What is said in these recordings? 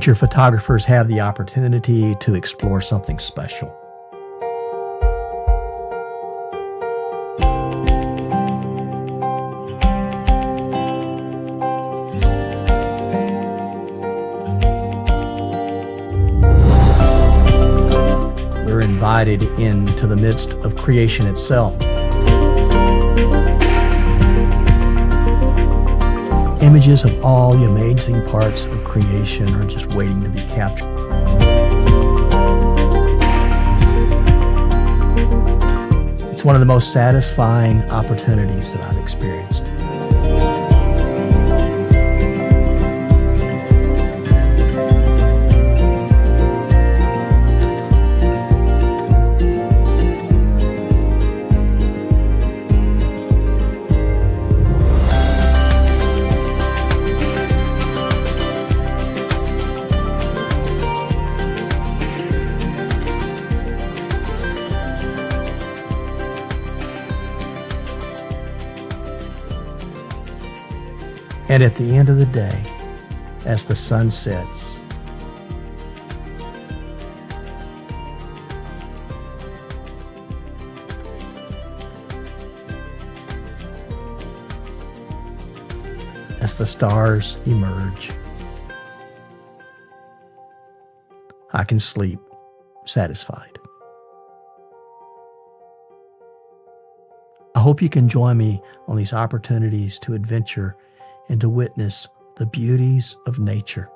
nature photographers have the opportunity to explore something special. We're invited into the midst of creation itself. Images of all the amazing parts of creation are just waiting to be captured. It's one of the most satisfying opportunities that I've experienced. And at the end of the day, as the sun sets, as the stars emerge, I can sleep satisfied. I hope you can join me on these opportunities to adventure and to witness the beauties of nature.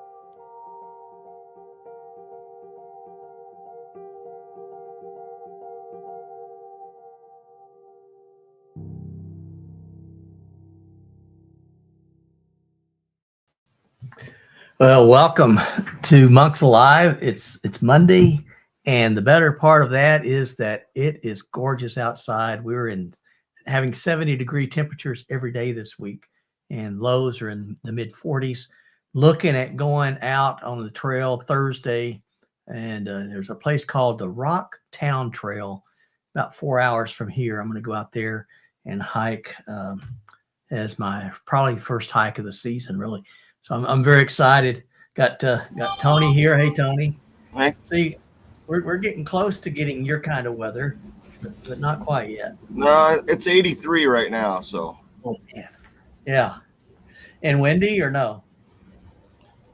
Well, welcome to Monks Alive. It's Monday, and the better part of that is that it is gorgeous outside. We're having 70-degree temperatures every day this week, and lows are in the mid 40s. Looking at going out on the trail Thursday, and there's a place called the Rock Town Trail, about 4 hours from here. I'm going to go out there and hike as my probably first hike of the season, really. So I'm very excited. Got Tony here. Hey, Tony. Hi. See, we're getting close to getting your kind of weather, but not quite yet. No, it's 83 right now, so. Oh man. Yeah. And windy or no?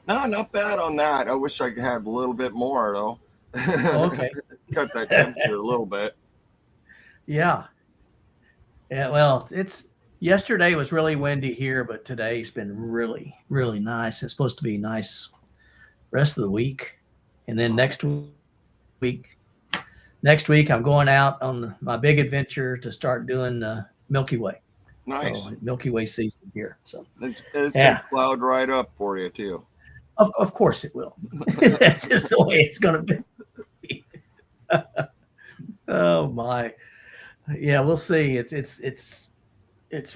No, not bad on that. I wish I could have a little bit more though. Oh, okay. Cut that temperature a little bit. Yeah. Yeah. Well, yesterday was really windy here, but today's been really, really nice. It's supposed to be nice rest of the week. And then next week, I'm going out on my big adventure to start doing the Milky Way. Nice. So, Milky Way season here. So it's gonna cloud right up for you too. Of course it will. That's just the way it's gonna be. Oh my. Yeah, we'll see. It's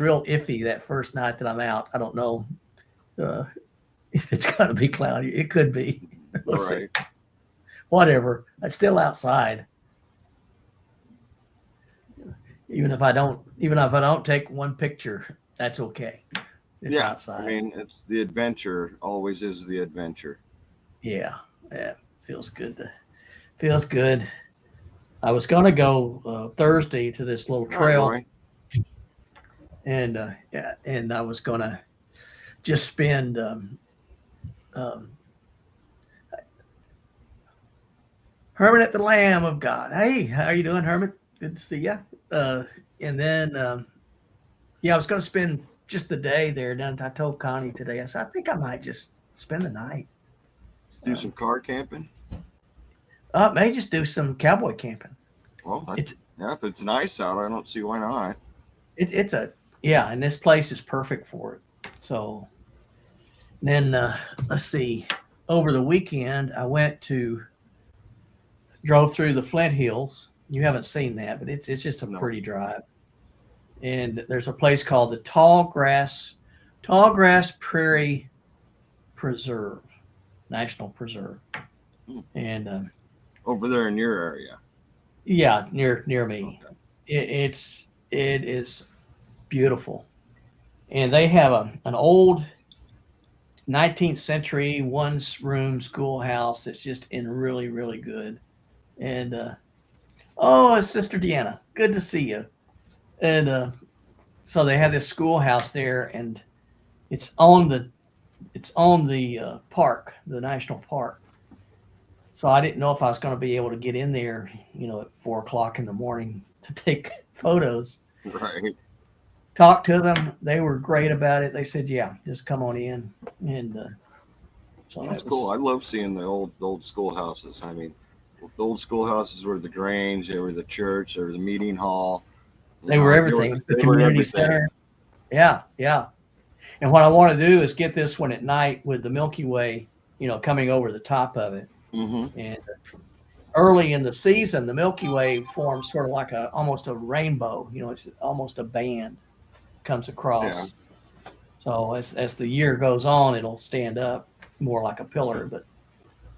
real iffy that first night that I'm out. I don't know if it's gonna be cloudy. It could be. We'll see. Whatever. It's still outside. Even if I don't take one picture, that's okay. It's outside. I mean, it's the adventure. Always is the adventure. Yeah. Feels good. Feels good. I was gonna go Thursday to this little trail, and I was gonna just spend Herman at the Lamb of God. Hey, how are you doing, Herman? Good to see you. And then, I was going to spend just the day there. Then I told Connie today, I said, I think I might just spend the night. Do some car camping? May just do some cowboy camping. Well, if it's nice out, I don't see why not. And this place is perfect for it. So then, let's see, over the weekend, I drove through the Flint Hills. You haven't seen that, but it's just a pretty drive. And there's a place called the Tallgrass Prairie Preserve, National Preserve. And over there in your area. Yeah, near me. Okay. It is beautiful. And they have an old 19th century room schoolhouse that's just in really, really good. And oh, it's Sister Deanna. Good to see you. And so they have this schoolhouse there, and it's on the park, the national park. So I didn't know if I was going to be able to get in there, at 4 o'clock in the morning to take photos. Right. Talked to them. They were great about it. They said, "Yeah, just come on in." And so That's cool. I love seeing the old schoolhouses. I mean, the old schoolhouses were the Grange, they were the church, they were the meeting hall. They were everything. The They were community everything. center. Yeah, yeah. And what I want to do is get this one at night with the Milky Way, coming over the top of it. Mm-hmm. And early in the season, the Milky Way forms sort of like almost a rainbow. It's almost a band comes across. Yeah. So as the year goes on, it'll stand up more like a pillar. But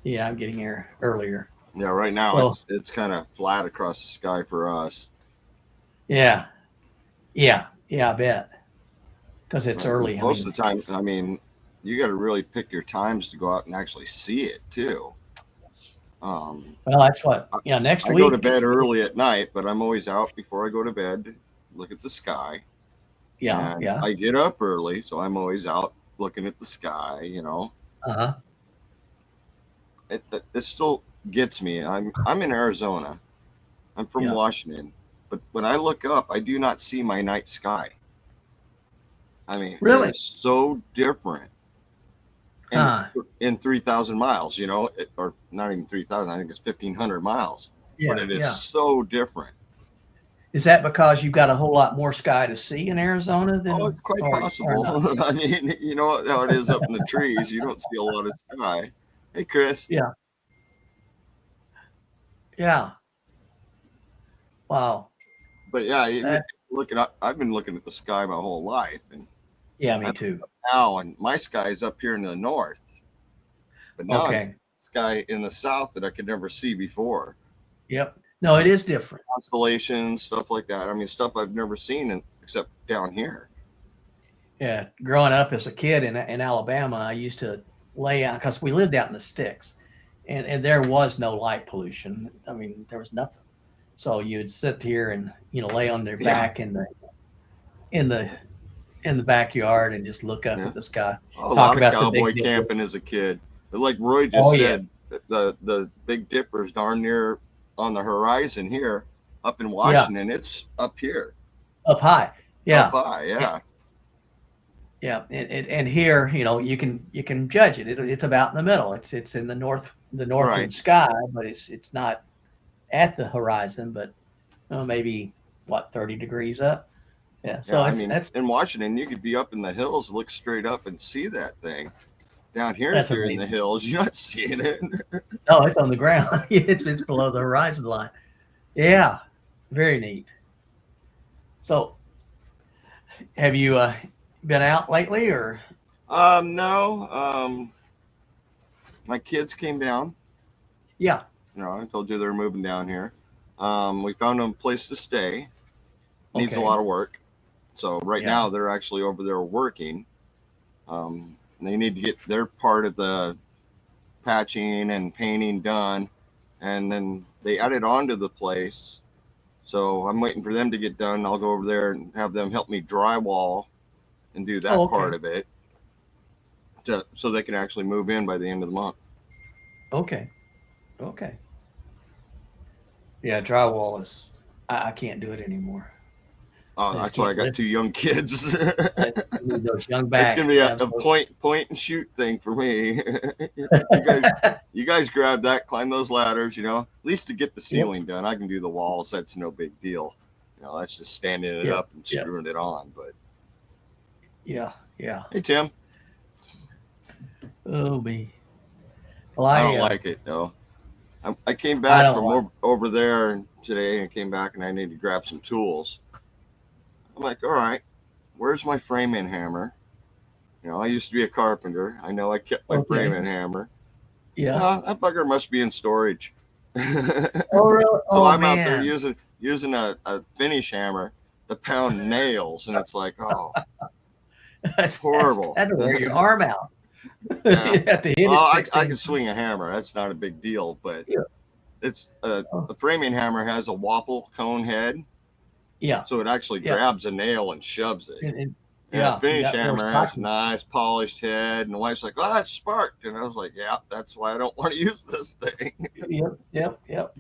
yeah, I'm getting here earlier. Yeah, right now it's kind of flat across the sky for us. Yeah, I bet. Because it's early. Most of the time, I mean, you got to really pick your times to go out and actually see it too. Well, that's what. Yeah, next week. I go to bed early at night, but I'm always out before I go to bed. Look at the sky. Yeah, and yeah. I get up early, so I'm always out looking at the sky. Uh-huh. It still gets me. I'm in Arizona. I'm from Washington, but when I look up, I do not see my night sky. I mean, really, it's so different. In 3,000 miles, or not even 3,000. I think it's 1,500 miles. Yeah, but it is so different. Is that because you've got a whole lot more sky to see in Arizona than? Oh, it's quite possible. I mean, you know how it is up in the trees. You don't see a lot of sky. Hey, Chris. Yeah. Yeah. Wow. But yeah, I've been looking at the sky my whole life, and yeah, me too. Now, and my sky is up here in the north, but now sky in the south that I could never see before. Yep. No, it is different. Constellations, stuff like that. I mean, stuff I've never seen except down here. Yeah. Growing up as a kid in Alabama, I used to lay out, because we lived out in the sticks, and there was no light pollution. I mean, there was nothing. So you'd sit here and, lay on their back in the backyard and just look up at the sky. A lot of cowboy camping as a kid. But like Roy just said, the Big Dipper's darn near on the horizon here, up in Washington. It's up here, up high. Yeah, up high. Yeah, yeah. And here, you can judge it. It's about in the middle. It's in the northern sky, but it's not at the horizon, but maybe 30 degrees up. Yeah. So that's in Washington, you could be up in the hills, look straight up and see that thing. Down here, if you're in the hills, you're not seeing it. No, it's on the ground. It's below the horizon line. Yeah, very neat. So, have you been out lately, or? No. My kids came down. Yeah. I told you they're moving down here. We found them a place to stay. Needs a lot of work. So right now they're actually over there working. They need to get their part of the patching and painting done, and then they added on to the place. So I'm waiting for them to get done. I'll go over there and have them help me drywall and do that part of it, so they can actually move in by the end of the month. Okay. Yeah, drywall is, I can't do it anymore. Oh, that's why I got 2 young kids. Those young backs. It's gonna be a point and shoot thing for me. you guys grab that, climb those ladders. At least to get the ceiling done. I can do the walls. That's no big deal. That's just standing it up and screwing it on. But yeah. Hey, Tim. Oh me. Well, I don't like it though. I came back from over there today and came back, and I need to grab some tools. I'm like, all right, where's my framing hammer? I used to be a carpenter. I know I kept my framing hammer. Yeah. That bugger must be in storage. Oh, really? So I'm out there using a finish hammer to pound nails, and it's like, oh, that's horrible. That's wear your arm out. Yeah. You have to hit Well, it I 16. can swing a hammer. That's not a big deal, but Yeah. it's Oh, the framing hammer has a waffle cone head, yeah. so it actually Yeah. grabs a nail and shoves it. And a Yeah. You finish got more hammer has a stock. nice polished head, and the wife's like, "Oh, that's sparked," and I was like, "Yeah, that's why I don't want to use this thing." Yep. Yep. Yep.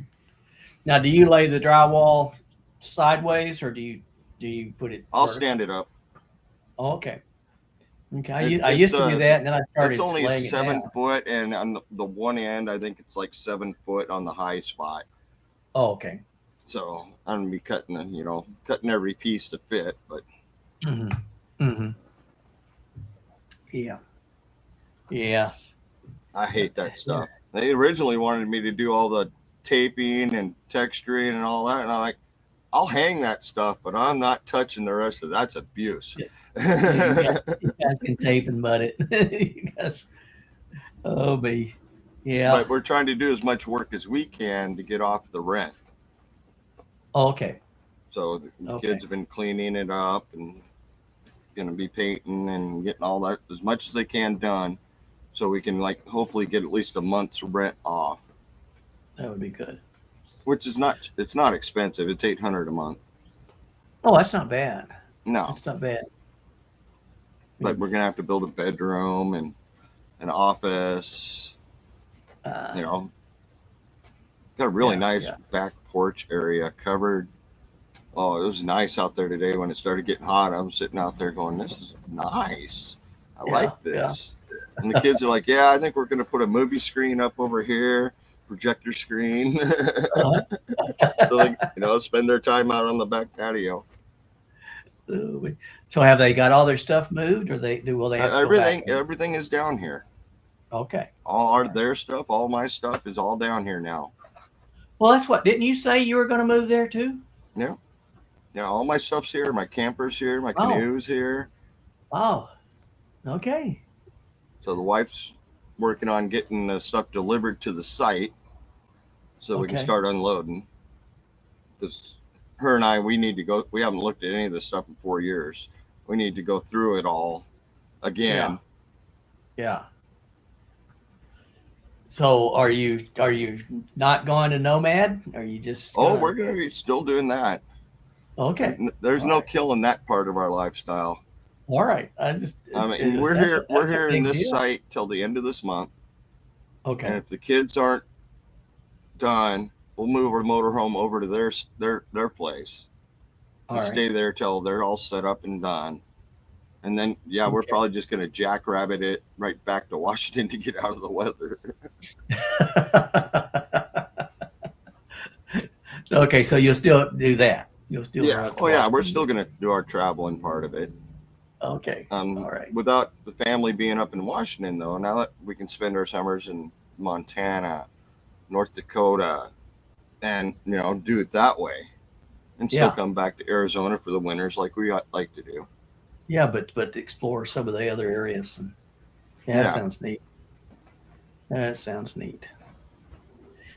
Now, do you lay the drywall sideways or do you put it I'll stand vertical? it up. Oh, okay. Okay. It's I it's used to do uh that, and then I it's started only laying it down. 7 foot, and on the one end, I think it's like 7 foot on the high spot. Oh, okay. So I'm gonna be cutting every piece to fit, but Hmm. Hmm. Yeah. Yes. I hate that Yeah. stuff. They originally wanted me to do all the taping and texturing and all that, and I'm like, I'll hang that stuff, but I'm not touching the rest of it. That's abuse. Yeah. You guys can tape and mud it. You guys. Oh, me. Yeah. But we're trying to do as much work as we can to get off the rent. Oh, okay. So the Okay. kids have been cleaning it up and going to be painting and getting all that as much as they can done, so we can like hopefully get at least a month's rent off, That would be good. which is not expensive. It's $800 a month. Oh, that's not bad. No, That's not bad. but we're gonna have to build a bedroom and an office. Uh, You know, got a really yeah. nice Yeah. back porch area covered. Oh, it was nice out there today when it started getting hot. I was sitting out there going, "This is nice. I Yeah. like this." And the kids are like, "Yeah, I think we're going to put a movie screen up over here, projector screen." Uh-huh. So they, spend their time out on the back patio. So have they got all their stuff moved, or will they have to go back? Everything is down here. Okay. Their stuff, all my stuff is all down here now. Well, that's what. Didn't you say you were going to move there too? Yeah, yeah, all my stuff's here. My camper's here. My Oh. canoe's here. Oh. Okay. So the wife's working on getting the stuff delivered to the site, so we can Okay. start unloading. Because her and I, we need to go. We haven't looked at any of this stuff in 4 years. We need to go through it all again. Yeah. So are you not going to Nomad? Are you just? Oh, we're gonna be still doing that. Okay. There's All no right. killing that part of our lifestyle. All right. I mean, we're here. We're here in this site till the end of this month. Okay. And if the kids aren't done, we'll move our motorhome over to their place and stay there till they're all set up and done. And then, we're probably just going to jackrabbit it right back to Washington to get out of the weather. Okay, so you'll still do that. You'll still. We're still going to do our traveling part of it. Okay. All right. Without the family being up in Washington, though, now that we can spend our summers in Montana, North Dakota, and do it that way, and still come back to Arizona for the winters like we like to do. Yeah, but explore some of the other areas. And, that sounds neat. That sounds neat.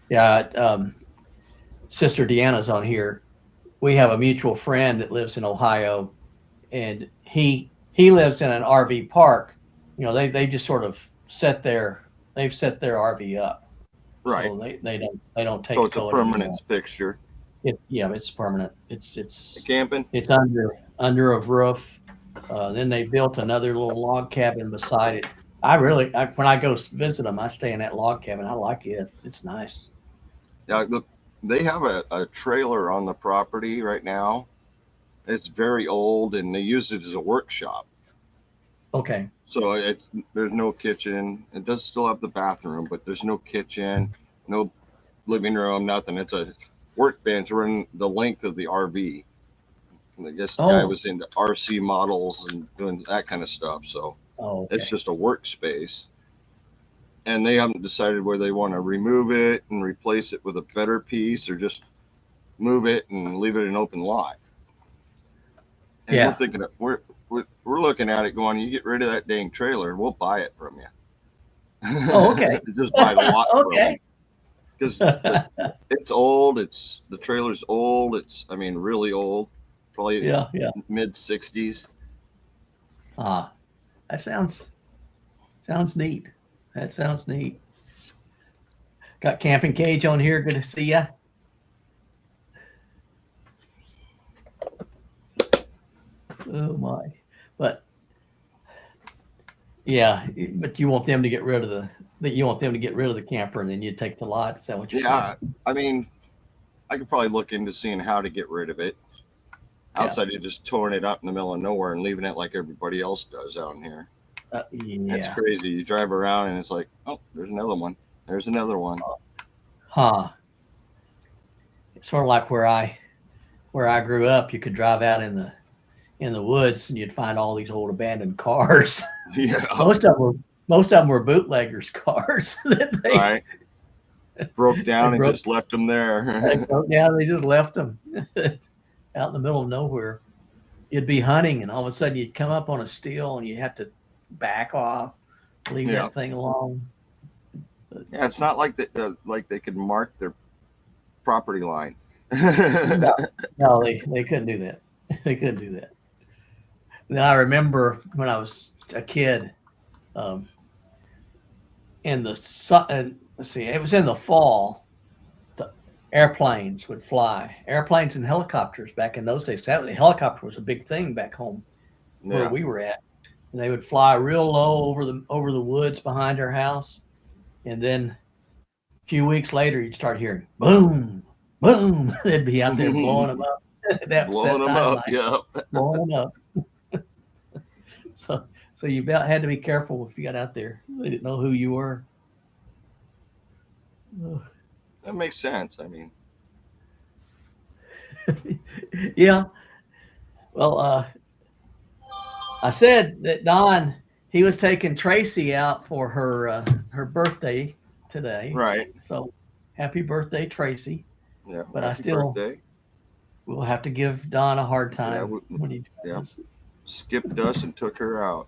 Yeah, Sister Deanna's on here. We have a mutual friend that lives in Ohio, and he lives in an RV park. They just sort of set their RV up. Right. So they don't take. So it's a permanent fixture. It's permanent. It's camping. It's under a roof. Then they built another little log cabin beside it. When I go visit them, I stay in that log cabin. I like it. It's nice. Yeah, look, they have a trailer on the property right now. It's very old, and they use it as a workshop. Okay. So there's no kitchen. It does still have the bathroom, but there's no kitchen, no living room, nothing. It's a workbench running the length of the RV. And I guess the guy was into RC models and doing that kind of stuff. So it's just a workspace. And they haven't decided whether they want to remove it and replace it with a better piece or just move it and leave it an open lot. And we're thinking we're looking at it going, you get rid of that dang trailer, we'll buy it from you. Oh, okay. Just buy the lot okay. Because it's old. The trailer's old. Really old. Probably mid 60s. That sounds Sounds neat. That sounds neat. Got Camping Cage on here. Good to see ya. Oh my. But yeah, but you want them to get rid of the camper, and then you take the lot. Is that what you're Yeah, saying? I mean, I could probably look into seeing how to get rid of it Yeah. outside of just towing it up in the middle of nowhere and leaving it like everybody else does out here. That's Yeah. crazy. You drive around and it's like, oh, there's another one. There's another one. Huh. It's sort of like where I grew up. You could drive out in the woods and you'd find all these old abandoned cars. Yeah. Most of them were bootleggers' cars that Right. Broke down they and just left them there. they broke down. They just left them out in the middle of nowhere. You'd be hunting, and all of a sudden you'd come up on a still, and you have to back off, leave Yeah. that thing alone. Yeah, it's not like like they could mark their property line. No, they couldn't do that. They couldn't do that. Then I remember when I was a kid, in the sun. Let's see, it was in the fall. The airplanes would fly. Airplanes and helicopters back in those days. The helicopter was a big thing back home where Yeah. we were at. And they would fly real low over the woods behind our house. And then a few weeks later, you'd start hearing boom, boom. They'd be out there blowing them up. Blowing them up. Yeah. Blowing them up. So you about had to be careful if you got out there. They didn't know who you were. That makes sense. I mean, Yeah. Well, I said that Don, he was taking Tracy out for her birthday today. right. So happy birthday, Tracy. Yeah. But I happy still birthday. will have to give Don a hard Yeah, time when he does. Skipped us and took her out.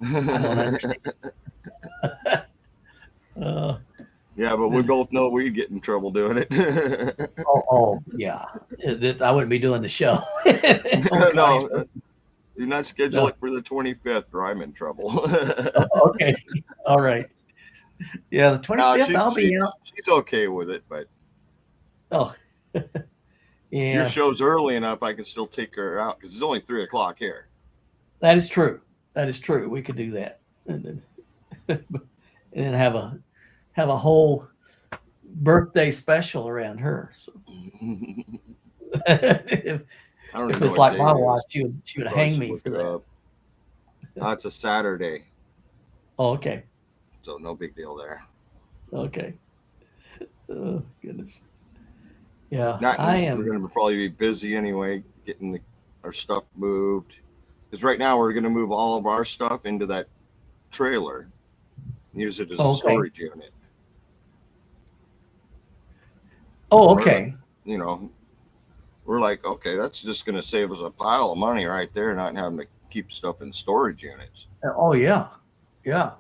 I don't understand. Yeah, but we both know we'd get in trouble doing it. Yeah. I wouldn't be doing the show. No, do not schedule it for the 25th or I'm in trouble. Okay. All right. Yeah, the 25th, I'll be out. She's okay with it, but Oh, yeah. your show's early enough, I can still take her out because it's only 3:00 here. That is true. That is true. We could do that, and then have a whole birthday special around her. So if I don't it's know what like day my it is. wife, she would hang me Look for it that. up. It's a Saturday, Oh, okay. so no big deal there. Okay. Oh, goodness. Yeah, We're am. going to probably be busy anyway, getting our stuff moved. Because right now we're going to move all of our stuff into that trailer, use it as a storage unit. Oh, okay. We're like, okay, that's just going to save us a pile of money right there, not having to keep stuff in storage units. Oh, yeah. Yeah.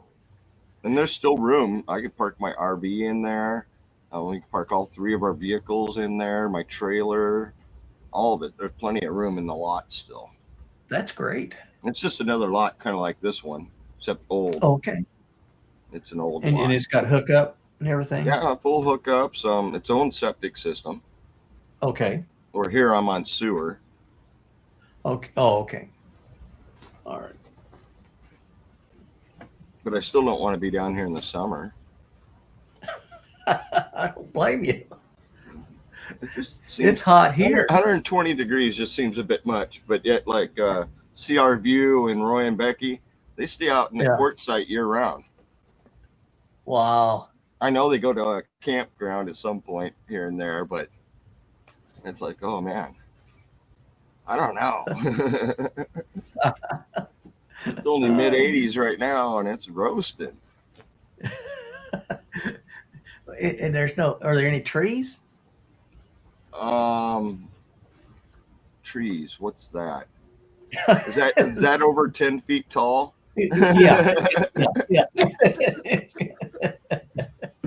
And there's still room. I could park my RV in there. We can park all 3 of our vehicles in there, my trailer, all of it. There's plenty of room in the lot still. That's great. It's just another lot, kind of like this one, except old. Okay. It's an old And lot. it's got hookup and everything? Yeah, full hookups, its own septic system. Okay. Or here I'm on sewer. Okay. Oh, okay. All right. But I still don't want to be down here in the summer. I don't blame you. It's It's hot here. 120 degrees just seems a bit much, but yet like CR View and Roy and Becky, they stay out in the court site year round. Wow. I know they go to a campground at some point here and there, but it's like, oh man, I don't know. It's only mid 80s right now and it's roasting. And are there any trees? Trees, what's that? Is that over 10 feet tall? Yeah.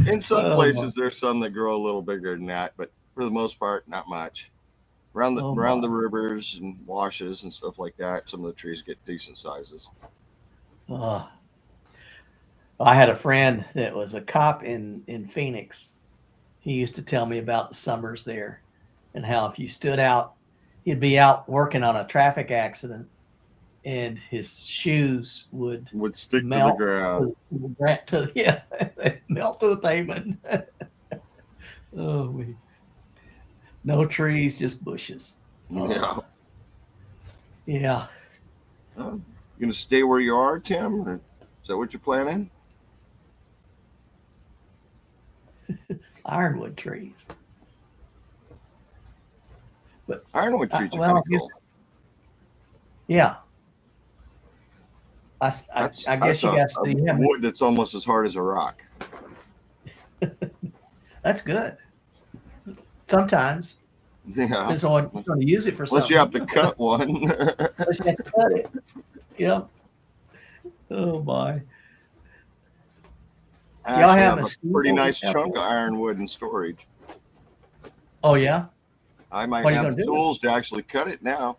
In some places there's some that grow a little bigger than that, but for the most part, not much. Around the rivers and washes and stuff like that, some of the trees get decent sizes. I had a friend that was a cop in Phoenix. He used to tell me about the summers there and how if you stood out, he'd be out working on a traffic accident and his shoes would stick to the melt ground. yeah, melt to the pavement. Oh, no trees, just bushes. Yeah. Yeah. You gonna stay where you are, Tim? Or is that what you're planning? Ironwood trees. But Ironwood trees are well, pretty cool. yeah. I That's guess you guys a you have wood that's almost as hard as a rock. that's good. Sometimes Yeah. depends on what you're going to use it for. Unless Something. you have to cut one. Unless you have to cut it. Yep. Oh my. I Y'all actually have have a pretty nice chunk of ironwood in storage. Oh yeah. I might What are you have gonna do? tools to actually cut it now.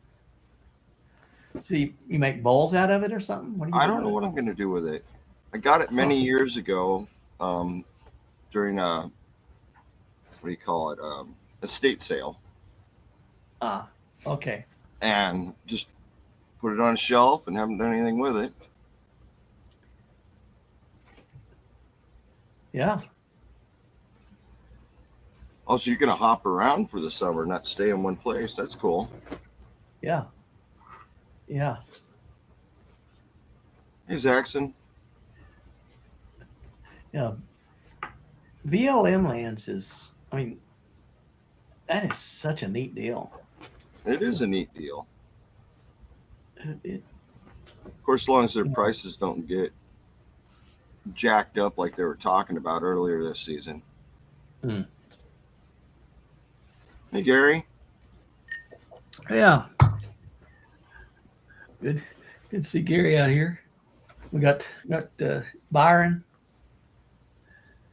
So you make bowls out of it or something? What are you I don't know what I'm going to do with it. I got it many years ago during a, what do you call it, estate sale. Ah, okay. And just put it on a shelf and haven't done anything with it. Yeah. Oh, so you're going to hop around for the summer, not stay in one place. That's cool. Yeah. Yeah. Hey, Zaxxon. Yeah. BLM lands is, I mean, that is such a neat deal. It is a neat deal. It, Of course, as long as their prices don't get jacked up like they were talking about earlier this season. Hey, Gary. Yeah. Good to see Gary out here. We got Byron.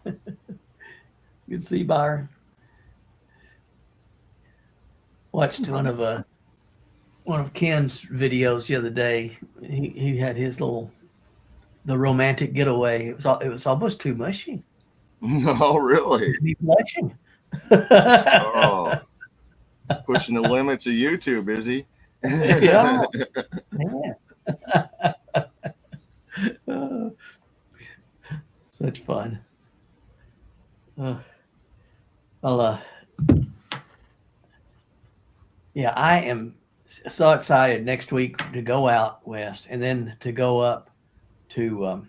Good to see Byron. Watched one of Ken's videos the other day. He had his the romantic getaway. It was almost too mushy. No, really. He's blushing. Oh, pushing the limits of YouTube, is he? Yeah. Such fun. Yeah, I am so excited next week to go out west and then to go up to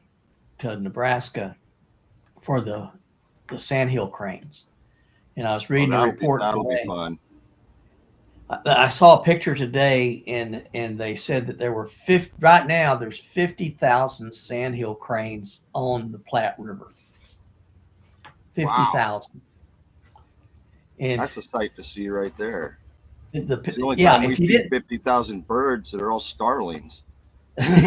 Nebraska for the sandhill cranes. And I was reading a report that'll today. Be fun. I saw a picture today, and they said that there were right now there's 50,000 sandhill cranes on the Platte River. 50,000. Wow. And that's a sight to see right there. The only time we see 50,000 birds that are all starlings. yeah.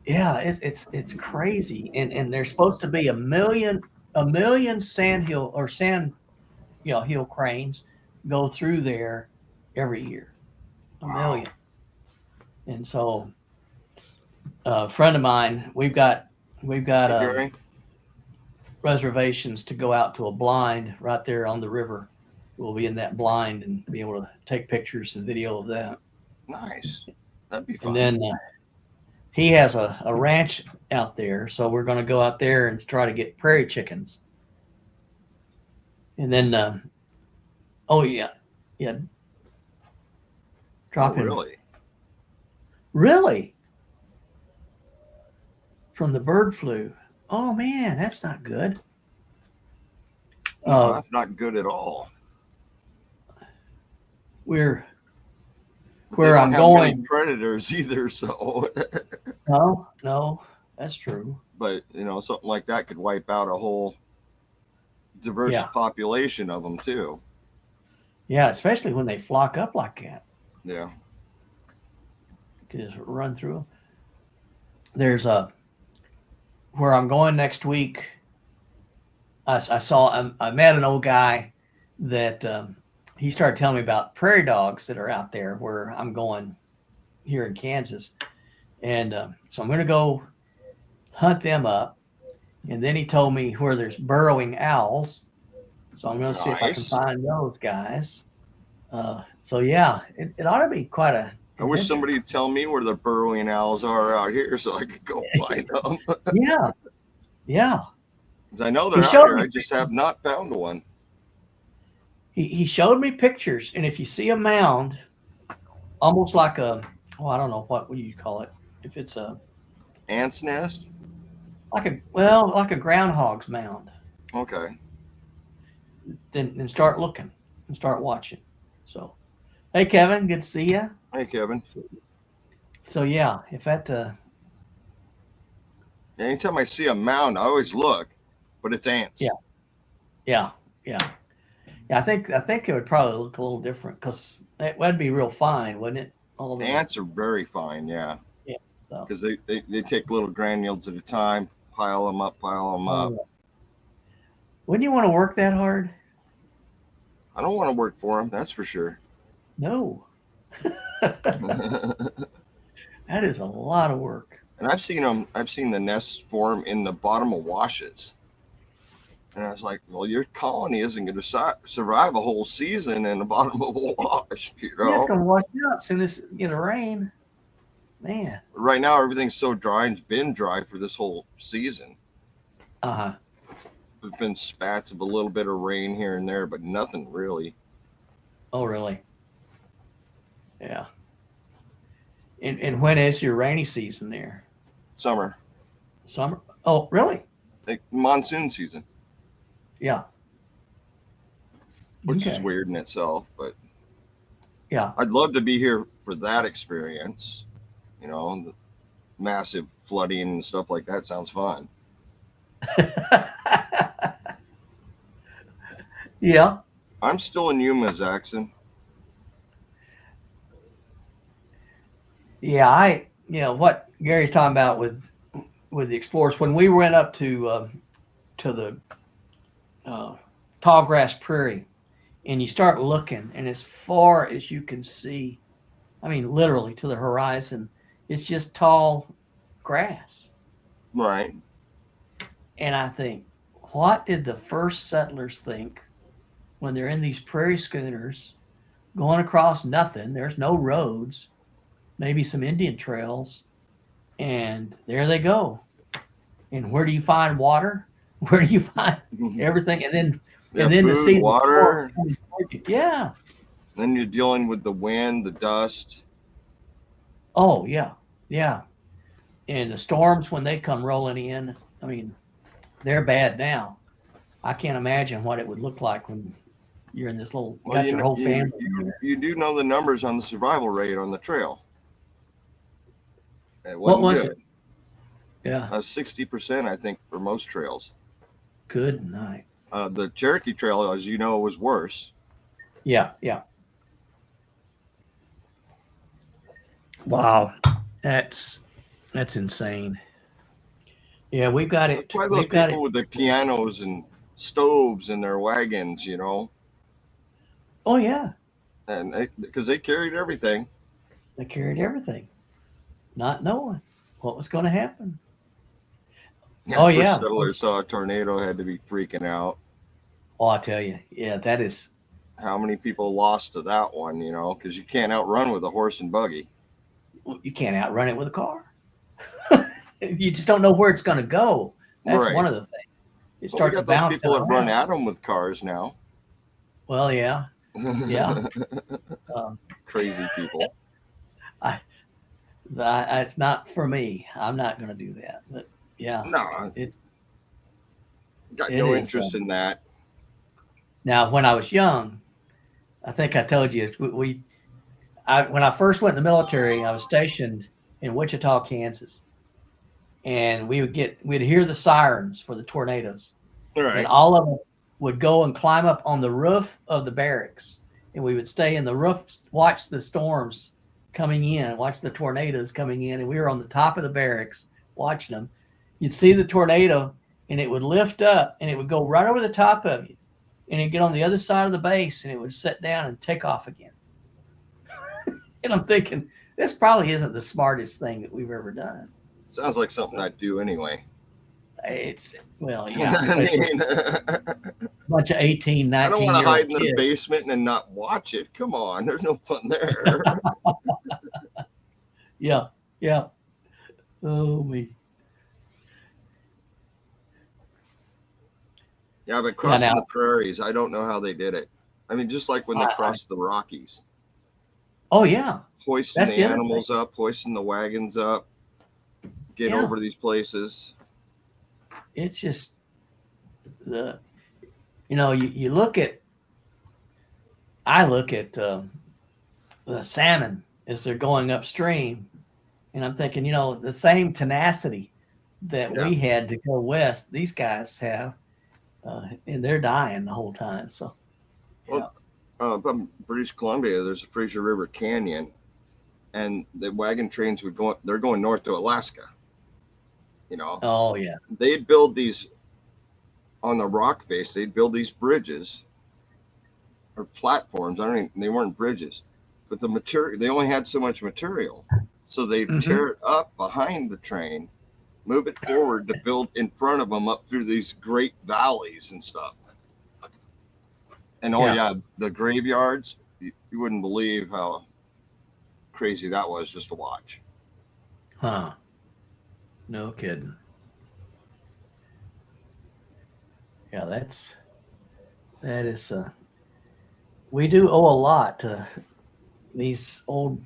It's crazy, and there's supposed to be a million sandhill or hill cranes go through there every year. A million. And so a friend of mine, we've got reservations to go out to a blind right there on the river. We'll be in that blind and be able to take pictures and video of that. Nice. That'd be fun. And then he has a ranch out there, so we're going to go out there and try to get prairie chickens. And then, dropping. Really? From the bird flu. Oh man, that's not good. No, that's not good at all. Where I'm going, predators either. So no, that's true. But something like that could wipe out a whole diverse population of them too. Yeah, especially when they flock up like that. Yeah, you can just run through them. There's where I'm going next week. I met an old guy that he started telling me about prairie dogs that are out there where I'm going here in Kansas. And so I'm going to go hunt them up. And then he told me where there's burrowing owls. So I'm going to see if I can Nice. find those guys. So yeah, it ought to be quite a I wish adventure. somebody would tell me where the burrowing owls are out here so I could go find them. Yeah, yeah. 'Cause I know He they're out showed here. me I just have not found one. he showed me pictures, and if you see a mound, almost like a, oh, I don't know what do you call it? If it's a Ant's nest? like a groundhog's mound, Okay. then start looking and start watching. So, hey Kevin, good to see you. Hey, Kevin. So yeah, if that Anytime I see a mound, I always look, but it's ants. yeah. I think it would probably look a little different because that'd be real fine, wouldn't it? All The the ants are very fine, yeah, yeah. So because they take little granules at a time, pile them up. wouldn't you want to work that hard? I don't want to work for them, that's for sure. No, And that is a lot of work. I've seen them. I've seen the nests form in the bottom of washes. And I was like, well, your colony isn't going to survive a whole season in the bottom of a wash, you Yeah, it's know? gonna wash out as soon as it get a rain. Man. Right now, everything's so dry and it's been dry for this whole season. Uh-huh. There's been spats of a little bit of rain here and there, but nothing really. Oh, really? Yeah. And when is your rainy season there? Summer, Summer? Oh, really? like monsoon season, Yeah. which is Okay. weird in itself, but Yeah. I'd love to be here for that experience. You know, the massive flooding and stuff like that sounds fun. Yeah. I'm still in Yuma, Zaxxon. Yeah. What Gary's talking about with the explorers, when we went up to the tall grass prairie, and you start looking, and as far as you can see, I mean, literally to the horizon, it's just tall grass. Right. And I think, what did the first settlers think when they're in these prairie schooners going across nothing? There's no roads, maybe some Indian trails, and there they go. And where do you find water? Where do you find everything? And then Yeah, and then to food, see water. Yeah. Then you're dealing with the wind, the dust. Oh yeah. Yeah. And the storms when they come rolling in, I mean, they're bad now. I can't imagine what it would look like when you're in this little, you got your whole family in there. You do know the numbers on the survival rate on the trail. It What wasn't was good. it? Yeah. 60%, I think, for most trails. Good night. The Cherokee Trail, as you know, was worse. Yeah. Yeah. Wow. That's insane. Yeah, we've got it. That's why those We've got it. people with the pianos and stoves in their wagons, you know, Oh yeah. and because they carried everything. They carried everything, not knowing what was going to happen. Oh, First yeah. settlers saw a tornado, had to be freaking out. Oh, I tell you, yeah, that is. How many people lost to that one, you know, because you can't outrun with a horse and buggy. You can't outrun it with a car. You just don't know where it's going to go. That's Right. one of the things. It Well, we starts got those bouncing people that run around. at them with cars now. Well, yeah. Yeah. Crazy people. It's not for me. I'm not going to do that. But yeah. No, It got it no is, interest in that. Now, when I was young, I think I told you when I first went in the military, I was stationed in Wichita, Kansas, and we'd hear the sirens for the tornadoes, All and right. all of them would go and climb up on the roof of the barracks, and we would stay in the roof, watch the storms coming in, watch the tornadoes coming in, and we were on the top of the barracks watching them. You'd see the tornado, and it would lift up, and it would go right over the top of you, and it'd get on the other side of the base, and it would sit down and take off again. And I'm thinking, this probably isn't the smartest thing that we've ever done. Sounds like something I'd do anyway. It's, well, yeah, I especially mean, a bunch of 18, I don't 19 want to year hide old in the kids. basement and not watch it. Come on, there's no fun there. Yeah, yeah. Oh, me. Yeah, but Yeah, crossing now, the prairies, I don't know how they did it. I mean, just like when they crossed the Rockies, oh, yeah. hoisting That's the the other thing. animals up, hoisting the wagons up, get Yeah. over these places. It's just the, you look at, I look at the salmon as they're going upstream, and I'm thinking, the same tenacity that Yeah. we had to go west, these guys have, and they're dying the whole time. So, yeah. Well, up in British Columbia, there's a Fraser River Canyon, and the wagon trains they're going north to Alaska. Oh, yeah. They'd build these on the rock face, they'd build these bridges or platforms. They weren't bridges, but the material, they only had so much material. So they'd tear it up behind the train, move it forward to build in front of them up through these great valleys and stuff. And the graveyards, you wouldn't believe how crazy that was just to watch. Huh. No kidding. Yeah, that is, we do owe a lot to these old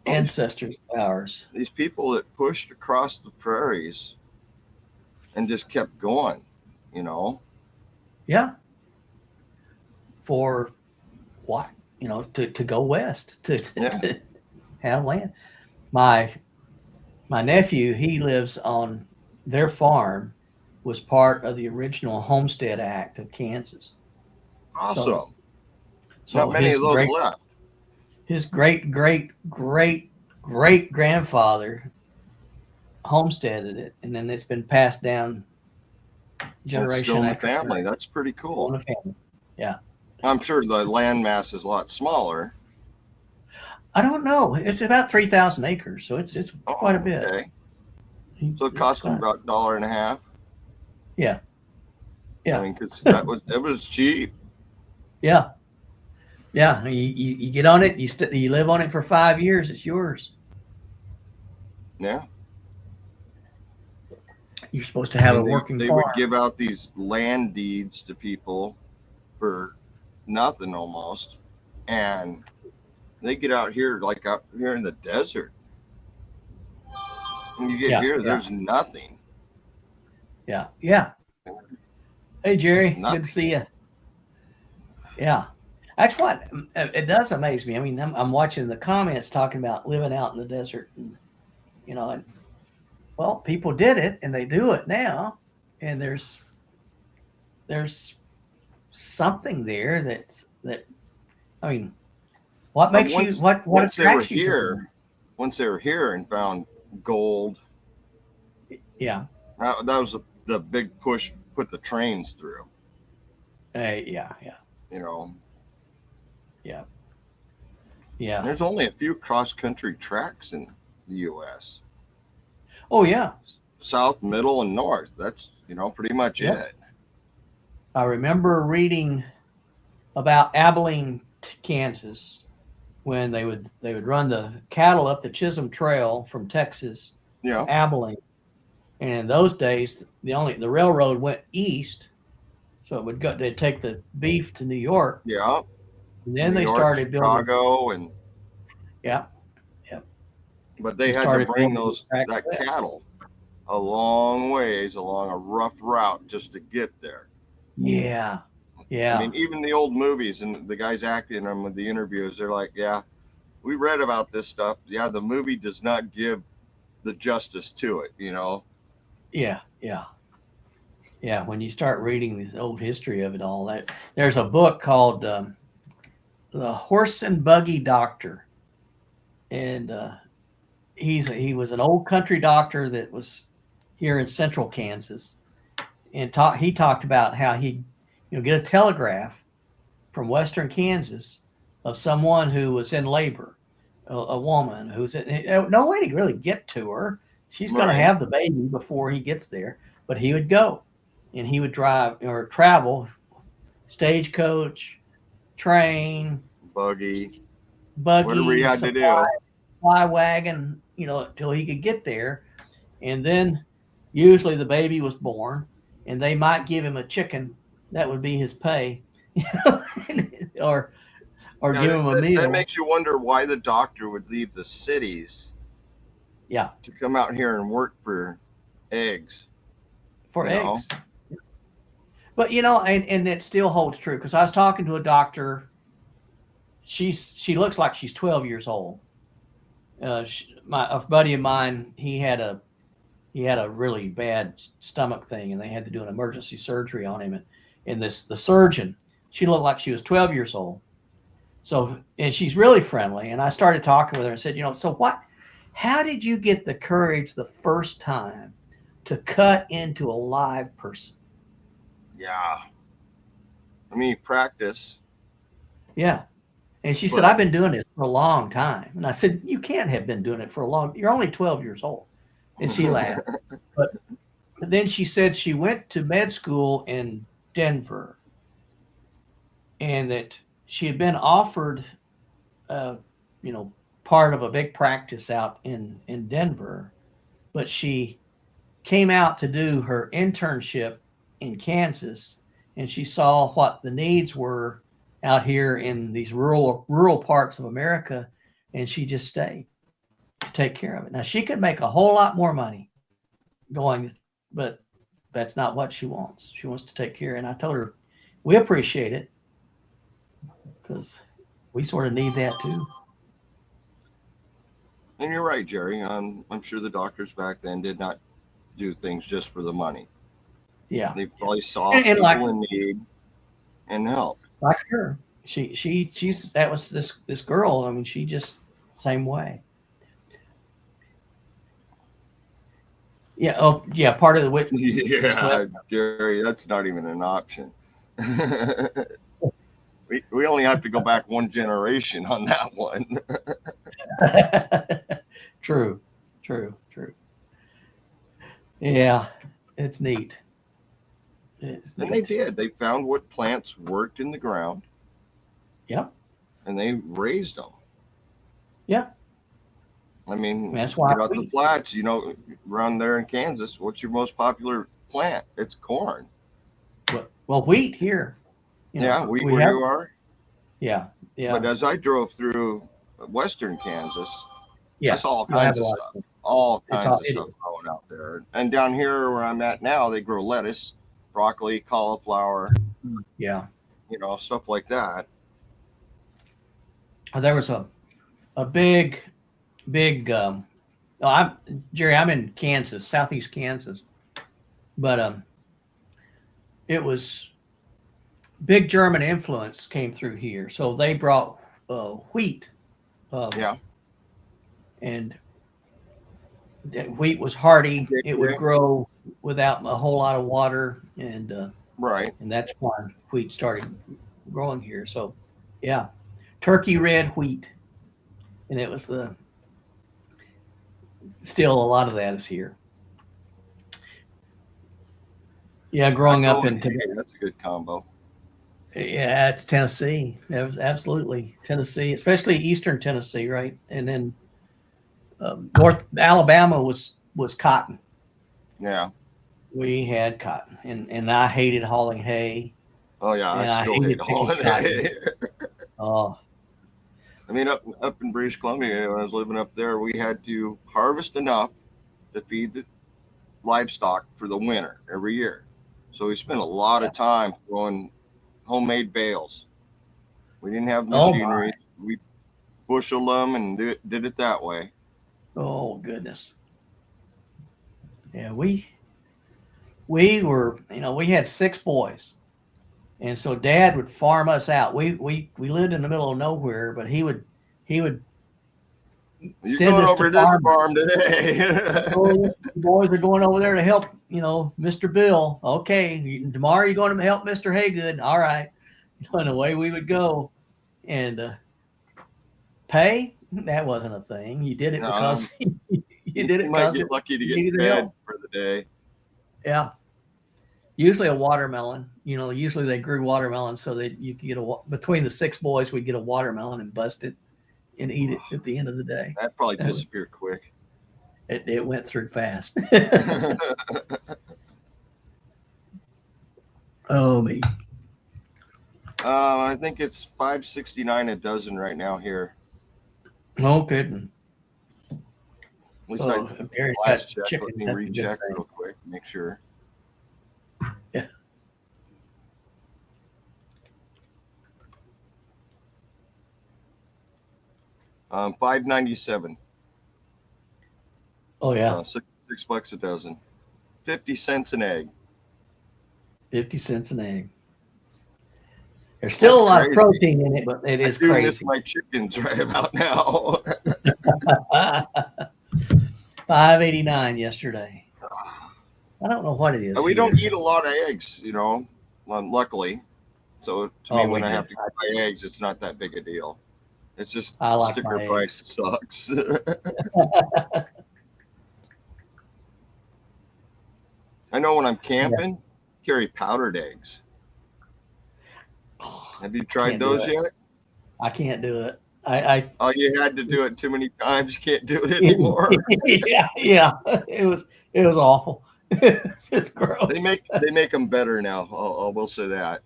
ancestors of ours. These people that pushed across the prairies and just kept going, Yeah. For what? To go west, to have land. My nephew, he lives on their farm, was part of the original Homestead Act of Kansas. Awesome. So not many of those left. His great grandfather homesteaded it, and then it's been passed down generation after family. That's pretty cool. In the family. Yeah. I'm sure the land mass is a lot smaller. I don't know. It's about 3,000 acres, so it's quite a bit. Okay. So it cost him about $1.50. Yeah. Yeah. I mean, because it was cheap. Yeah. Yeah. You get on it. You live on it for 5 years. It's yours. Yeah. You're supposed to have a working farm. They would give out these land deeds to people for nothing almost, and they get out here like out here in the desert. When you get here, there's nothing. Yeah. Yeah. Hey, Jerry. Nothing. Good to see you. Yeah. That's what it does amaze me. I mean, I'm watching the comments talking about living out in the desert, and well, people did it and they do it now, and there's something there that I mean, what makes you what once they were attracts you to them? Once they were here and found gold, Yeah. that was the big push, put the trains through. Yeah. Yeah. Yeah. There's only a few cross-country tracks in the U.S. Oh, yeah. South, middle, and north. That's, pretty much it. I remember reading about Abilene, Kansas, when they would run the cattle up the Chisholm Trail from Texas to Abilene. And in those days, the railroad went east, so they'd take the beef to New York. Yeah. And then they started building Chicago and but they had to bring that cattle a long ways along a rough route just to get there. Yeah. Yeah. I mean, even the old movies and the guys acting them with the interviews, they're like, yeah, we read about this stuff. Yeah, the movie does not give the justice to it, Yeah. Yeah. Yeah. When you start reading this old history of it all, there's a book called The Horse and Buggy Doctor. And he was an old country doctor that was here in central Kansas, and he talked about how he'd get a telegraph from western Kansas of someone who was in labor, a woman who's no way to really get to her. She's going to Right. have the baby before he gets there, but he would go and he would drive or travel stagecoach, train, Buggy, whatever he buggy, had to do. supply wagon, till he could get there. And then usually the baby was born and they might give him a chicken. That would be his pay, or Yeah, give him a that meal. makes you wonder why the doctor would leave the cities Yeah, to come out here and work for eggs. for You know, eggs. But and it still holds true because I was talking to a doctor. She looks like she's 12 years old. A buddy of mine, he had a really bad stomach thing, and they had to do an emergency surgery on him. And the surgeon, she looked like she was 12 years old. So, and she's really friendly. And I started talking with her and said, so how did you get the courage the first time to cut into a live person? yeah. I mean, practice. Yeah. And she said, I've been doing this for a long time. And I said, you can't have been doing it for a long, you're only 12 years old. And she laughed. But then she said she went to med school in Denver and that she had been offered, part of a big practice out in Denver, but she came out to do her internship in Kansas and she saw what the needs were out here in these rural parts of America, and she just stayed to take care of it. Now she could make a whole lot more money going, but that's not what she wants. She wants to take care. And I told her we appreciate it because we sort of need that too. And you're right, Jerry. I'm sure the doctors back then did not do things just for the money. Yeah, they probably saw and people like, in need and help. Like her, she's that was this girl. I mean, she just same way. Yeah. Oh, yeah. Part of the witch. Yeah, Jerry, that's not even an option. we only have to go back one generation on that one. True. Yeah, it's neat. They did. They found what plants worked in the ground. Yep. And they raised them. Yep. I mean, that's why out the flats, around there in Kansas, what's your most popular plant? It's corn. Well, wheat here. Wheat where you are. Yeah. But as I drove through western Kansas, I saw all kinds of stuff. All kinds of stuff growing out there. And down here where I'm at now, they grow lettuce, broccoli, cauliflower. Yeah. Stuff like that. There was a big Jerry, I'm in Kansas, southeast Kansas, but it was big German influence came through here, so they brought wheat. And wheat was hardy. It would grow without a whole lot of water, and right. And that's why wheat started growing here. So, yeah, turkey red wheat, and it was still a lot of that is here. Yeah, growing up in that's a good combo. Yeah, it's Tennessee. It was absolutely Tennessee, especially Eastern Tennessee, right? And then North Alabama was cotton. Yeah, we had cotton, and I hated hauling hay. Oh yeah, I still hate hauling hay. Oh, I mean, up in British Columbia, when I was living up there, we had to harvest enough to feed the livestock for the winter every year. So we spent a lot of time throwing homemade bales. We didn't have machinery. We bushel them and did it that way. Oh goodness. Yeah, we were, we had 6 boys, and so Dad would farm us out. We lived in the middle of nowhere, but he would send us over to this farm today. Oh, the boys are going over there to help, Mr. Bill. Okay, tomorrow you're going to help Mr. Haygood. All right. And away we would go. And pay, That wasn't a thing. You did it No, because you did it you might because get lucky to you get needed fed help. for the day. Yeah. Usually a watermelon. Usually they grew watermelon so that you could get between the 6 boys, we'd get a watermelon and bust it and eat it at the end of the day. That probably disappeared quick. It went through fast. Oh me. I think it's $5.69 a dozen right now here. No kidding. At least I Gary's last got check. chicken. Let me That's a good recheck thing. real quick, make sure. Yeah. $5.97. Oh yeah. $6 a dozen. 50 cents an egg. 50 cents an egg. There's still a lot of protein in it, but it is crazy. I do miss my chickens right about now. $5.89 yesterday. I don't know what it is. We don't eat a lot of eggs, luckily. So to me, when I have to buy eggs, it's not that big a deal. It's just sticker price sucks. I know when I'm camping, carry powdered eggs. Have you tried those yet? I can't do it. Oh, you had to do it too many times. You can't do it anymore. yeah. It was awful. It's just gross. They make them better now. I will say that.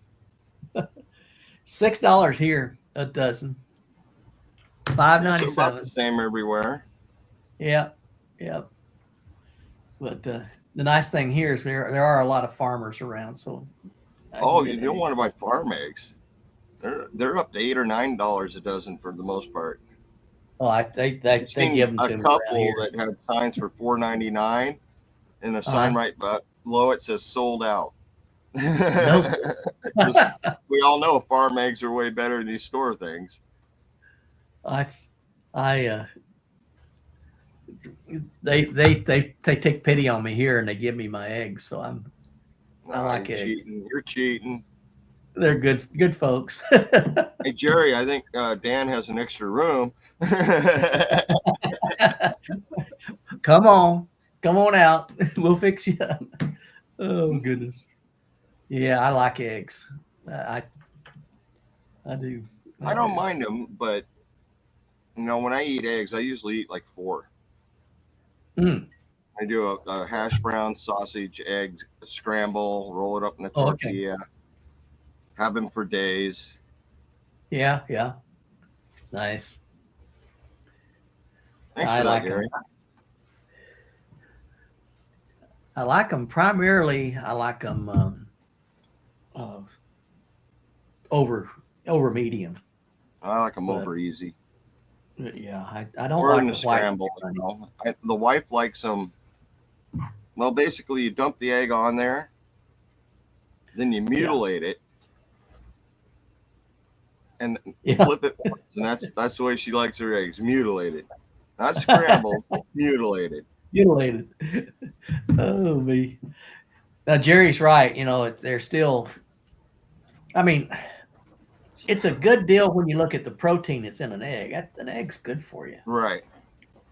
$6 here a dozen. $5.97. It's about the same everywhere. Yep. But the nice thing here is there are a lot of farmers around, so. You don't want to buy farm eggs. They're up to $8 or $9 a dozen for the most part. Oh, they give them to a couple that had signs for $4.99, and a sign right below it says sold out. Nope. We all know farm eggs are way better than these store things. They take pity on me here and they give me my eggs, so I like it. You're cheating. They're good folks. Hey Jerry, I think Dan has an extra room. Come on out. We'll fix you up. Oh goodness. Yeah, I like eggs. I do. I don't mind them, but when I eat eggs, I usually eat like 4. I do a hash brown, sausage, egg scramble, roll it up in a tortilla, have them for days. Yeah. Nice. Thanks for that, Gary. I like them primarily. I like them over medium. I like them over easy. Yeah, I don't like the scramble. The wife likes them. Well, basically, you dump the egg on there, then you mutilate it, and flip it once, and that's the way she likes her eggs, mutilated, not scrambled, mutilated. Oh me. Now Jerry's right. They're still. I mean, it's a good deal when you look at the protein that's in an egg. An egg's good for you. Right.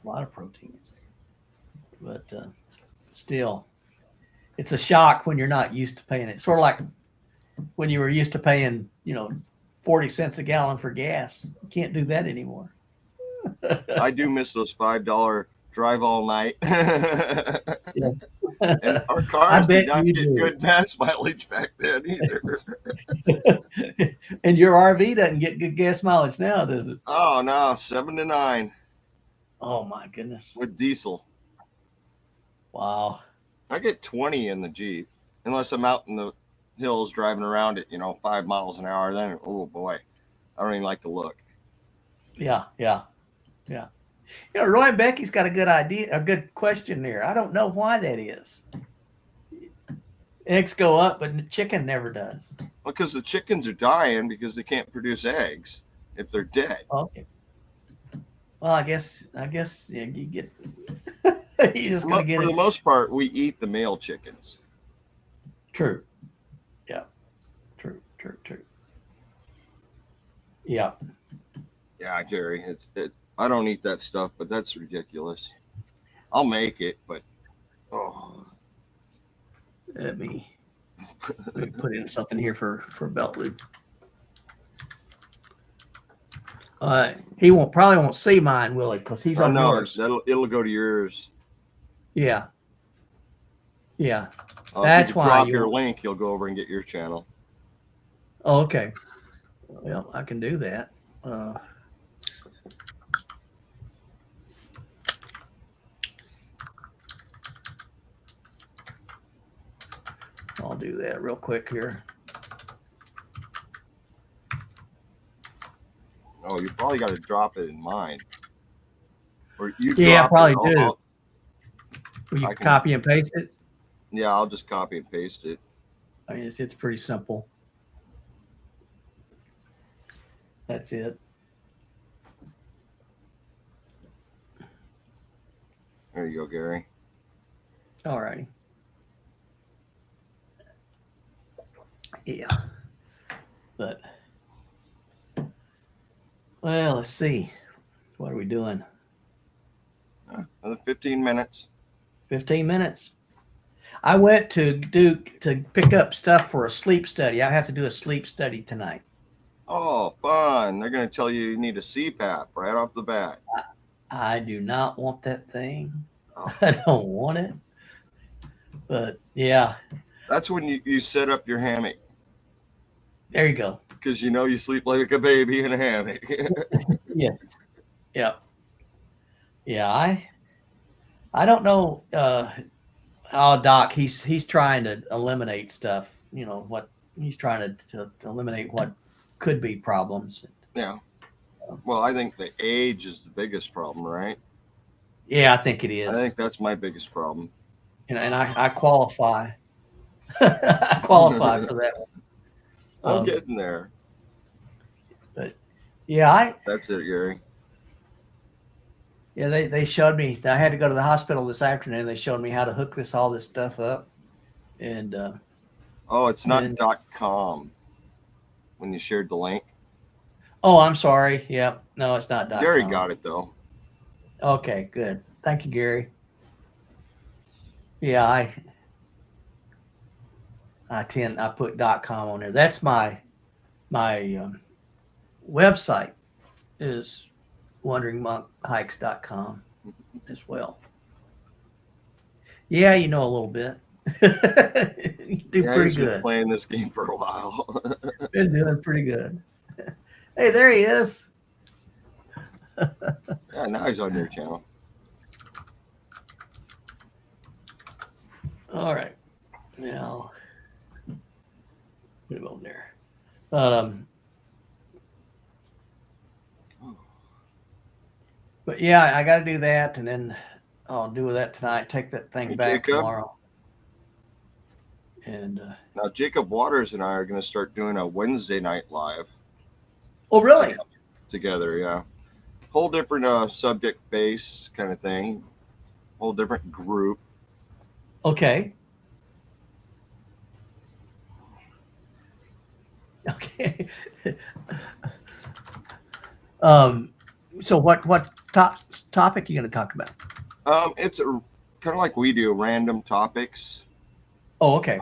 A lot of protein. But still, it's a shock when you're not used to paying it. Sort of like when you were used to paying, 40 cents a gallon for gas. You can't do that anymore. I do miss those $5 drive all night. Yeah. And our cars did not get good gas mileage back then either. And your RV doesn't get good gas mileage now, does it? Oh no, 7 to 9. Oh my goodness. With diesel. Wow. I get 20 in the Jeep, unless I'm out in the hills driving around at 5 miles an hour. Then oh boy, I don't even like to look. Yeah. Roy and Becky's got a good question there. I don't know why that is. Eggs go up, but the chicken never does. Because the chickens are dying because they can't produce eggs if they're dead. Okay. Well, I guess you get. You just gonna get for the most part, we eat the male chickens. True. Yeah. True. Yeah. Yeah, Jerry. I don't eat that stuff, but that's ridiculous. I'll make it, but oh. Let me put in something here for belt loop. He probably won't see mine, will he? Because he's on yours. It'll go to yours. Yeah. Yeah. That's why. Drop your link, you'll go over and get your channel. Oh, okay. Well, I can do that. I'll do that real quick here. Oh, you probably got to drop it in mine. Or you yeah, probably do. Will you can copy and paste it? Yeah, I'll just copy and paste it. I mean, it's pretty simple. That's it. There you go, Gary. All righty. Yeah. But, well, let's see. What are we doing? Another 15 minutes. 15 minutes. I went to pick up stuff for a sleep study. I have to do a sleep study tonight. Oh, fun. They're going to tell you need a CPAP right off the bat. I do not want that thing. Oh. I don't want it. But, yeah. That's when you set up your hammock. There you go. Because you know you sleep like a baby in a hammock. Yes. Yeah. Yeah, I don't know. Doc, he's trying to eliminate stuff. You know what he's trying to eliminate what could be problems. Yeah. Well, I think the age is the biggest problem, right? Yeah, I think it is. I think that's my biggest problem. And I qualify. I qualify for that one. I'm getting there. But yeah, that's it, Gary. Yeah, they showed me. I had to go to the hospital this afternoon. They showed me how to hook all this stuff up. And it's not .com when you shared the link. Oh, I'm sorry. Yeah, no, it's not .com. Gary got it though. Okay, good. Thank you, Gary. Yeah, I put .com on there. That's my website is wanderingmonkhikes.com as well. Yeah, you know a little bit. You do pretty good. Been playing this game for a while. Been doing pretty good. Hey, there he is. Yeah, now he's on your channel. All right. Now, put him on there. But yeah, I got to do that, and then I'll do that tonight. Take that thing back tomorrow. And now Jacob Waters and I are going to start doing a Wednesday night live. Oh, really? Together, yeah. Whole different subject base kind of thing. Whole different group. Okay. Okay. So what topic are you going to talk about? It's kind of like we do, random topics. Oh, okay.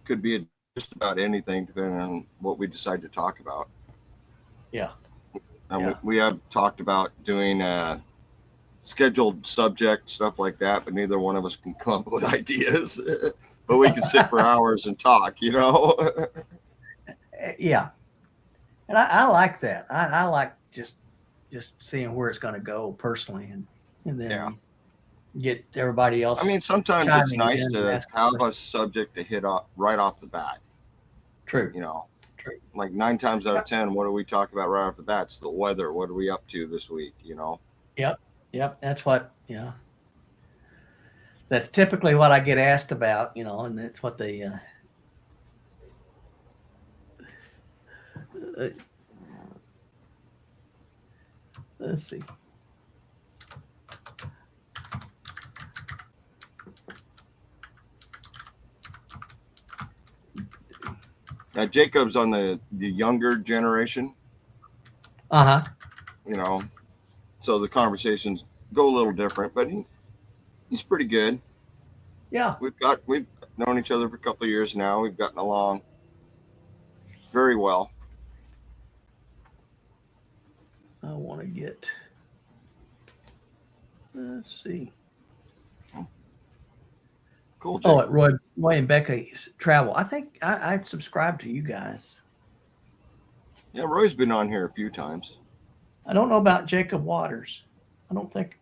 Could be just about anything depending on what we decide to talk about. Yeah. We have talked about doing scheduled subject, stuff like that, but neither one of us can come up with ideas. But we can sit for hours and talk, you know? Yeah. And I like that. I like just seeing where it's going to go personally, and then get everybody else. I mean, sometimes it's nice to have a subject to hit right off the bat. True. You know, true. Like 9 times out of 10, what do we talk about right off the bat? It's the weather. What are we up to this week? You know? Yep. That's what, that's typically what I get asked about, and that's what they, let's see. Now Jacob's on the younger generation. Uh-huh. You know, So the conversations go a little different, but he's pretty good. Yeah. We've known each other for a couple of years now. We've gotten along very well. I want to get, let's see. Cool. Oh, at Roy and Becca's Travel. I think I subscribe to you guys. Yeah, Roy's been on here a few times. I don't know about Jacob Waters. I don't think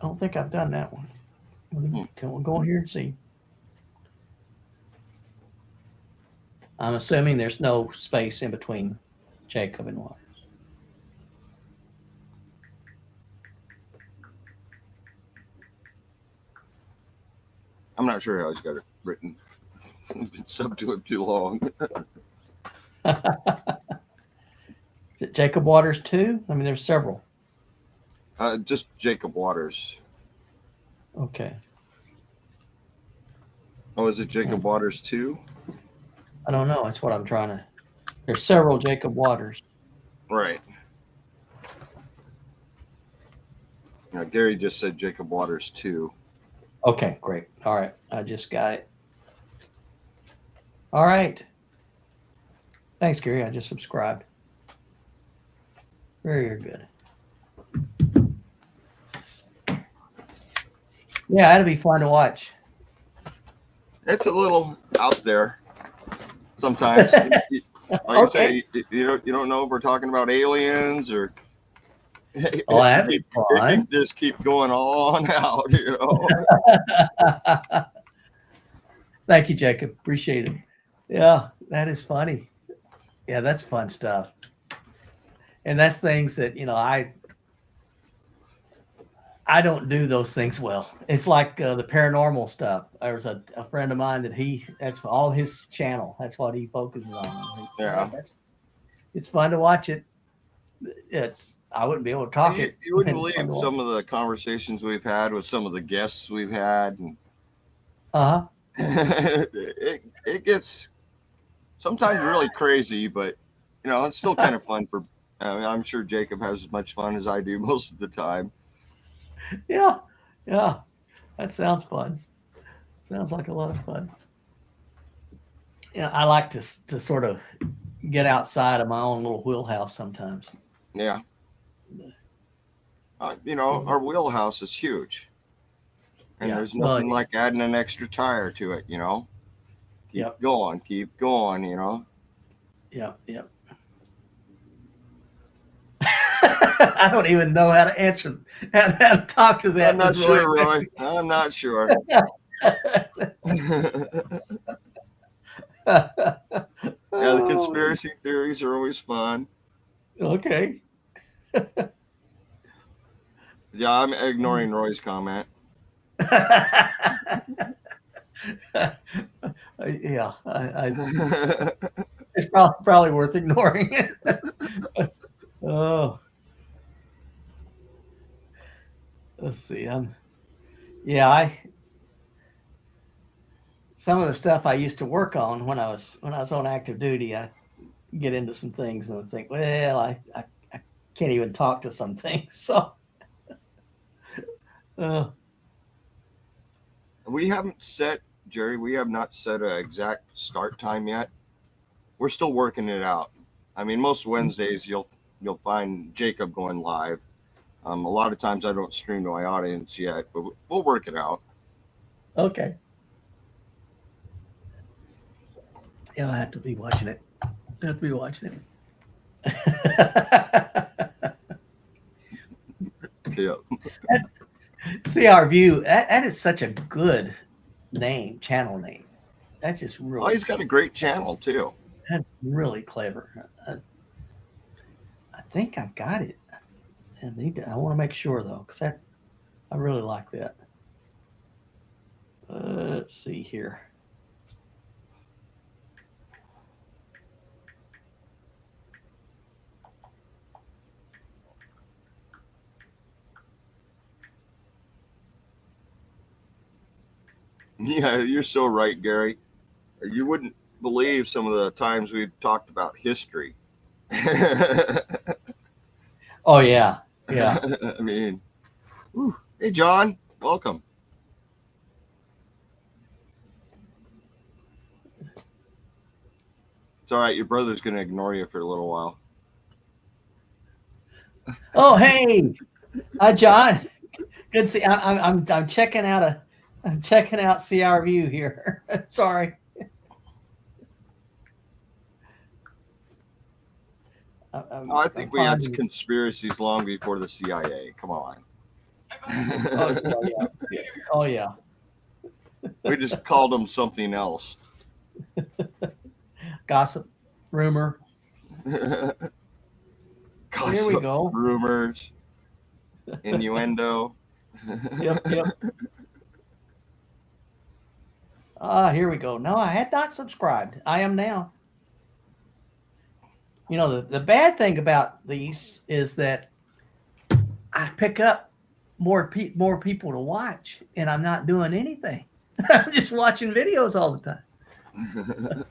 I've done that one. Can we go here and see? I'm assuming there's no space in between Jacob and Waters. I'm not sure how he's got it written. I've been subbed to him too long. Is it Jacob Waters too? I mean, there's several. Just Jacob Waters. Okay. Oh, is it Jacob Waters too? I don't know. That's what I'm trying to. There's several Jacob Waters. Right. Now, Gary just said Jacob Waters too. Okay, great. All right. I just got it. All right. Thanks, Gary. I just subscribed. Very good. Yeah, that'd be fun to watch. It's a little out there sometimes. Like I say, you don't know if we're talking about aliens or. Oh, that'd be It fun. can just keep going on out, Thank you, Jacob. Appreciate it. Yeah, that is funny. Yeah, that's fun stuff. And that's things that, I don't do those things well. It's like the paranormal stuff. There was a friend of mine that that's all his channel. That's what he focuses on. Yeah. It's fun to watch it. I wouldn't be able to talk it. You wouldn't believe some of the conversations we've had with some of the guests we've had. And it gets sometimes really crazy, but it's still kind of fun for. I'm sure Jacob has as much fun as I do most of the time. Yeah, that sounds fun. Sounds like a lot of fun. Yeah, I like to sort of get outside of my own little wheelhouse sometimes. Yeah. Our wheelhouse is huge, and there's nothing like adding an extra tire to it. Keep going. Yep. I don't even know how to answer, how to talk to that. I'm not sure, Roy. I'm not sure. Yeah, the conspiracy theories are always fun. Okay. Yeah, I'm ignoring Roy's comment. Yeah, it's probably worth ignoring. Oh, let's see. Some of the stuff I used to work on when I was on active duty, I get into some things and I think, well, I can't even talk to some things. So, we haven't set, Jerry. We have not set an exact start time yet. We're still working it out. I mean, most Wednesdays you'll find Jacob going live. A lot of times I don't stream to my audience yet, but we'll work it out. Okay. Yeah, I have to be watching it. Yeah. CR View, that is such a good channel name. That's just really. Oh, he's got a great channel too. That's really clever. I think I've got it. I want to make sure though, because I really like that. Let's see here. Yeah, you're so right, Gary. You wouldn't believe some of the times we've talked about history. Oh yeah. Yeah. I mean, whew. Hey, John, welcome. It's all right. Your brother's going to ignore you for a little while. Oh, hey, hi, John. Good to see. I'm checking out CR View here. Sorry. I I'm think we had finding. conspiracies long before the CIA. Come on. Oh yeah. Oh yeah. We just called them something else. Gossip, rumor. Here we Gossip, go. rumors, innuendo. Yep. Here we go. No, I had not subscribed. I am now. You know, the bad thing about these is that I pick up more people to watch, and I'm not doing anything. I'm just watching videos all the time.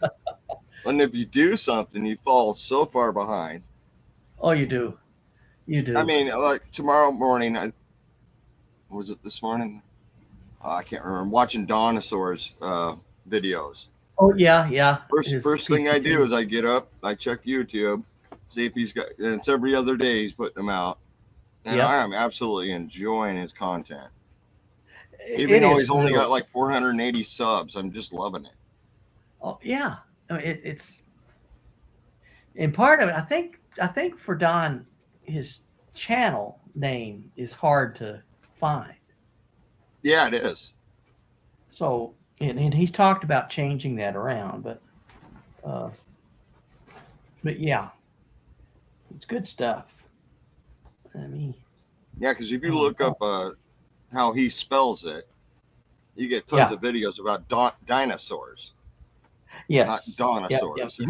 And if you do something, you fall so far behind. Oh, you do. You do. I mean, like tomorrow morning, was it this morning? I can't remember. I'm watching dinosaurs videos. Oh yeah. First thing I do is I get up, I check YouTube, see if he's got. And it's every other day he's putting them out, and Yep. I am absolutely enjoying his content. Even It though is he's only really, got like 480 subs, I'm just loving it. oh yeah. I mean, it's and part of it. I think for Don, his channel name is hard to find. Yeah, it is. So and he's talked about changing that around, but yeah, it's good stuff. I mean, Yeah, because if you look up how he spells it, you get tons of videos about dinosaurs, yes, not dinosaurs.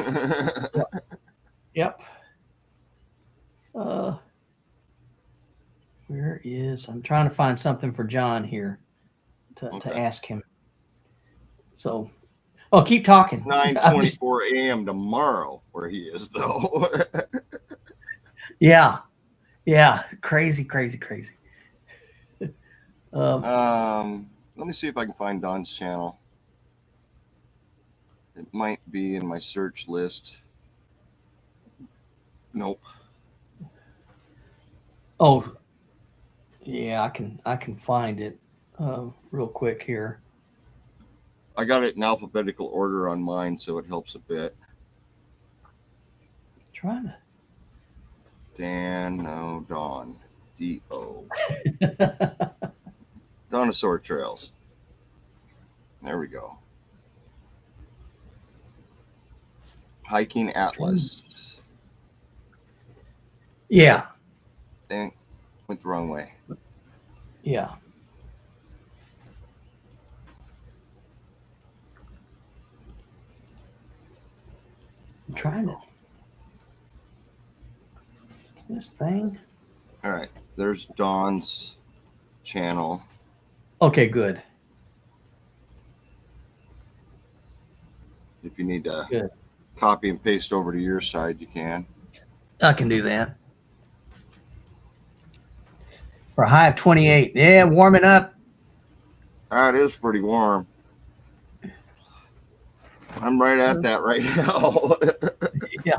Yep. Where is? I'm trying to find something for John here to ask him. So, oh, keep talking. It's 9:24 a.m. tomorrow where he is, though. Yeah, crazy. Let me see if I can find Don's channel. It might be in my search list. Nope. Oh, yeah, I can find it real quick here. I got it in alphabetical order on mine, so it helps a bit. Trying to. Don. D-O. Dinosaur Trails. There we go. Hiking Atlas. Yeah. Dang, went the wrong way. Yeah. I'm trying to. This thing. All right, there's Don's channel. Okay, good. If you need to copy and paste over to your side, you can. I can do that. For a high of 28. Yeah, warming up. It is pretty warm. I'm right at that right now. Yeah.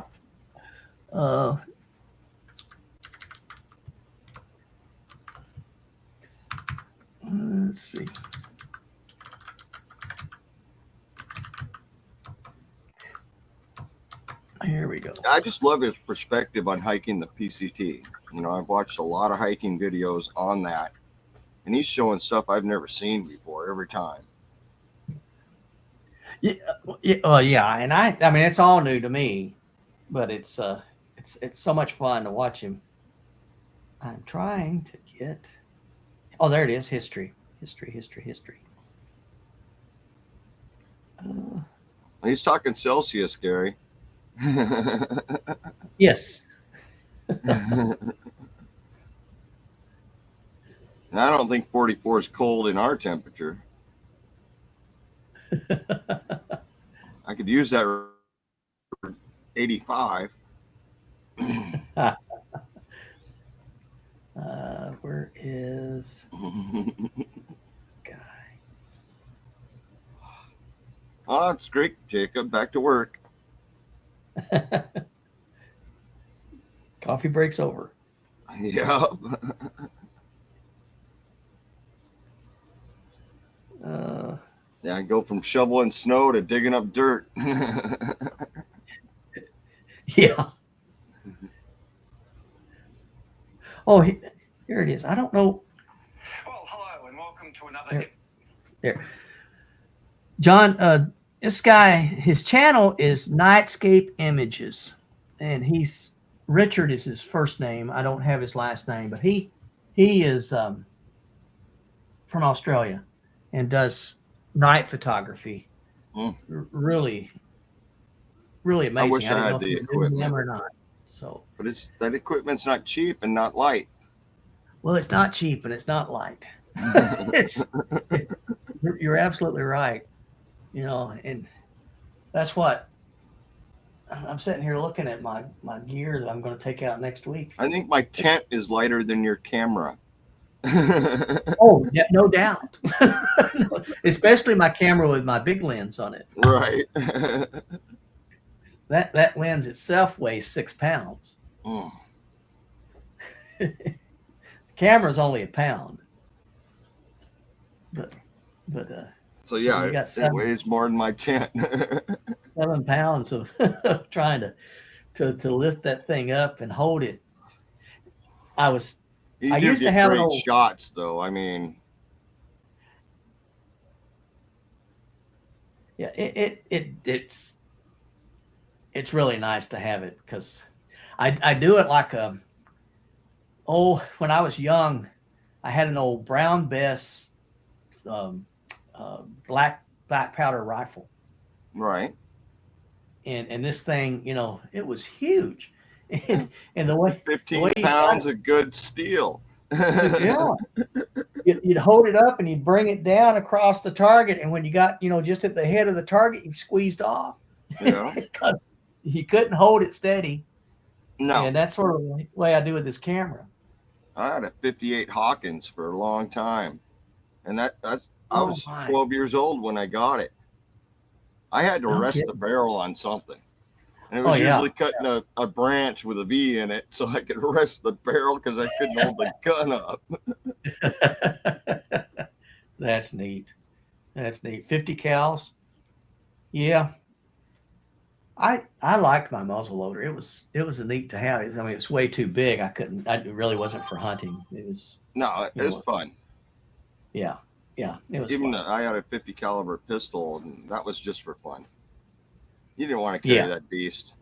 Let's see. Here we go. I just love his perspective on hiking the PCT. You know, I've watched a lot of hiking videos on that, and he's showing stuff I've never seen before every time. Yeah, and I mean, it's all new to me, but it's so much fun to watch him. I'm trying to get. Oh, there it is. History. He's talking Celsius, Gary. Yes. And I don't think 44 is cold in our temperature. I could use that 85. Where is this guy? Oh, it's great, Jacob. Back to work. Coffee break's over. Yeah. Yeah, I go from shoveling snow to digging up dirt. Yeah. Oh, here it is. I don't know. Well, hello and welcome to another. There. John, this guy, his channel is Nightscape Images, and Richard is his first name. I don't have his last name, but he is from Australia and does night photography. Really, really amazing. I wish I had the equipment or not. So, but that equipment's not cheap and not light. Well, it's not cheap and it's not light. You're absolutely right. You know, and that's what I'm sitting here looking at my gear that I'm going to take out next week. I think my tent is lighter than your camera. Oh, yeah, no doubt. Especially my camera with my big lens on it. Right. That lens itself weighs 6 pounds. Oh. The camera's only a pound. But so yeah, you got it weighs more than my tent. 7 pounds of trying to lift that thing up and hold it. I used to have great shots though. I mean, yeah, it's really nice to have it because I do it like when I was young, I had an old Brown Bess black powder rifle. Right. And this thing, you know, it was huge. And the way 15 pounds of good steel. Yeah. You'd hold it up and you'd bring it down across the target. And when you got, you know, just at the head of the target, you squeezed off. Yeah. Because you couldn't hold it steady. No. And that's sort of the way I do with this camera. I had a 58 Hawkins for a long time. And I was 12 years old when I got it. I had to rest the barrel on something. And it was usually cutting a branch with a V in it so I could rest the barrel because I couldn't hold the gun up. That's neat. That's neat. 50 cals. Yeah. I liked my muzzle loader. It was neat to have. I mean, it's way too big. It really wasn't for hunting. It was. No, it was fun. Yeah. Yeah. It was even fun. I had a 50 caliber pistol and that was just for fun. You didn't want to carry that beast.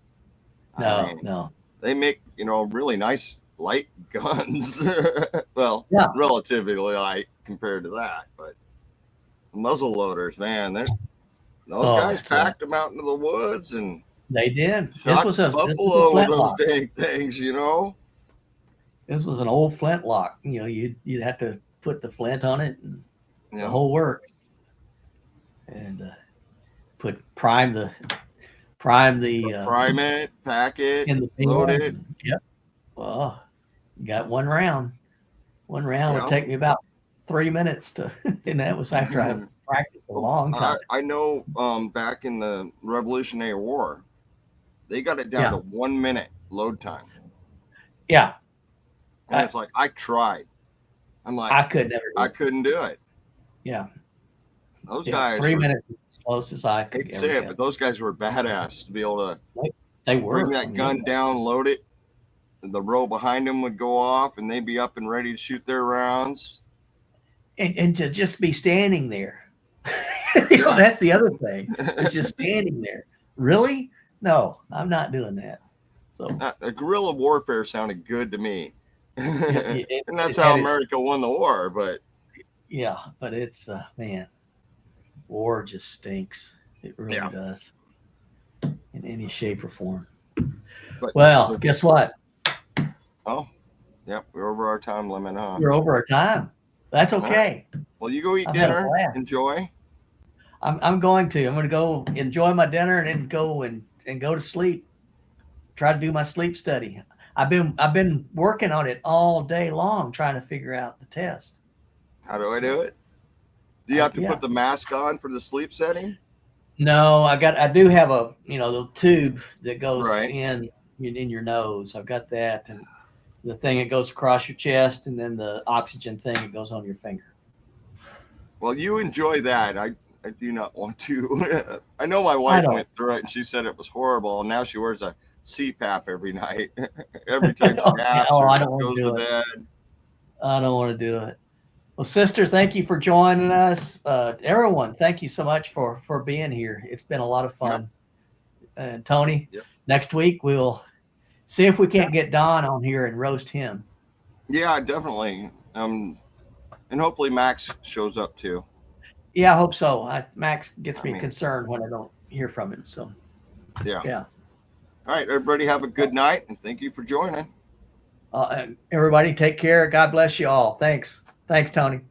No. They make, you know, really nice light guns. Well, relatively light compared to that, but muzzle loaders, man, those guys packed them out into the woods and they did. This was a buffalo with those dang things, you know. This was an old flintlock. You know, you'd have to put the flint on it and the whole works. And prime it, pack it, load it. Yep. Well, you got one round. One round would take me about 3 minutes and that was after I practiced a long time. I know back in the Revolutionary War, they got it down to 1 minute load time. Yeah. And it's like, I tried. I'm like, I couldn't do it. Yeah. Those guys 3 minutes as close as I could. I hate to say it, but those guys were badass to be able to bring that gun down, load it. The row behind them would go off and they'd be up and ready to shoot their rounds. And to just be standing there. You know, that's the other thing. It's just standing there. Really? No, I'm not doing that. So guerrilla warfare sounded good to me. And that's how America won the war, but but it's man, war just stinks. It really does. In any shape or form. But, well, guess what? Oh, yep, we're over our time limit, huh? We're over our time. That's okay. Right. Well, you go eat dinner. Enjoy. I'm going to go enjoy my dinner and then go to sleep. Try to do my sleep study. I've been working on it all day long, trying to figure out the test. How do I do it? Do you have to Yeah. put the mask on for the sleep setting? No, I do have a, the tube that goes Right. in your nose. I've got that, and the thing that goes across your chest, and then the oxygen thing that goes on your finger. Well, you enjoy that. I do not want to. I know my wife went through it and she said it was horrible. And now she wears a CPAP every night. Every time she naps or I don't want goes to to do it. bed. I don't want to do it. Well, sister, thank you for joining us. Everyone, thank you so much for being here. It's been a lot of fun. And Tony, next week we'll see if we can't get Don on here and roast him. Yeah, definitely. And hopefully Max shows up too. Yeah, I hope so. Max gets me concerned when I don't hear from him. So yeah. Yeah. All right, everybody have a good night, and thank you for joining. Everybody take care. God bless you all. Thanks, Tony.